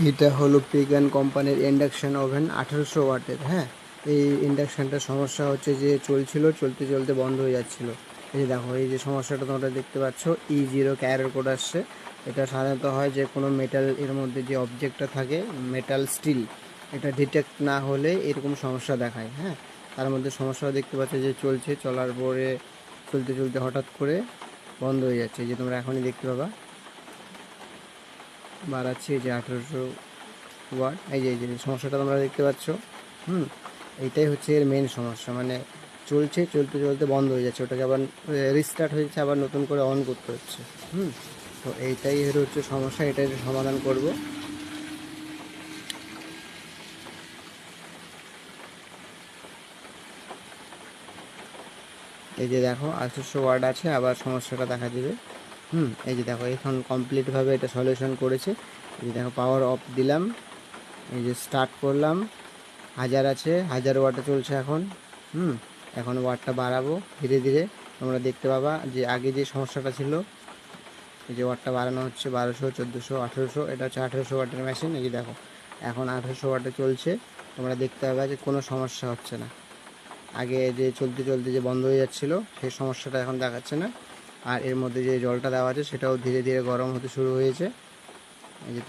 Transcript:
এটা হলো পেগান কোম্পানির ইন্ডাকশান ওভেন 1800 ওয়াটের। হ্যাঁ, এই ইন্ডাকশানটার সমস্যা হচ্ছে যে চলতে চলতে বন্ধ হয়ে যাচ্ছিলো। এই যে দেখো, এই যে সমস্যাটা তোমরা দেখতে পাচ্ছ, E0 ক্যারোর কোড আসছে। এটা সাধারণত হয় যে কোনো মেটাল এর মধ্যে যে অবজেক্টটা থাকে, মেটাল স্টিল, এটা ডিটেক্ট না হলে এরকম সমস্যা দেখায়। হ্যাঁ, তার মধ্যে সমস্যাও দেখতে পাচ্ছ যে চলার পরে চলতে হঠাৎ করে বন্ধ হয়ে যাচ্ছে। এই যে তোমরা এখনই দেখতে পাবা বাড়াচ্ছি, এই যে 1800 ওয়াট। এই যে সমস্যাটা তোমরা দেখতে পাচ্ছ। এইটাই হচ্ছে এর মেন সমস্যা, মানে চলতে বন্ধ হয়ে যাচ্ছে, ওটাকে আবার রিস্টার্ট হয়েছে, আবার নতুন করে অন করতে হচ্ছে। তো এইটাই এর হচ্ছে সমস্যা, এটাই সমাধান করব। এই যে দেখো 1800 ওয়াট আছে, আবার সমস্যাটা দেখা দিবে। এই যে দেখো, এখন কমপ্লিটভাবে এটা সলিউশন করেছে। এই যে দেখো, পাওয়ার অফ দিলাম, এই যে স্টার্ট করলাম, 1000 আছে, 1000 ওয়াটে চলছে এখন। এখন ওয়াটটা বাড়াবো ধীরে ধীরে। তোমরা দেখতে পাবা যে আগে যে সমস্যাটা ছিল, এই যে ওয়াটটা বাড়ানো হচ্ছে 1200, 1400, 1800, এটা হচ্ছে 1800 ওয়াটের মেশিন। এই যে দেখো, এখন 1800 ওয়াটে চলছে। তোমরা দেখতে পাবা যে কোনো সমস্যা হচ্ছে না। আগে যে চলতে যে বন্ধ হয়ে যাচ্ছিলো, সেই সমস্যাটা এখন দেখাচ্ছে না। আর এর মধ্যে যে জলটা দেওয়া আছে, সেটাও ধীরে ধীরে গরম হতে শুরু হয়েছে। এই যে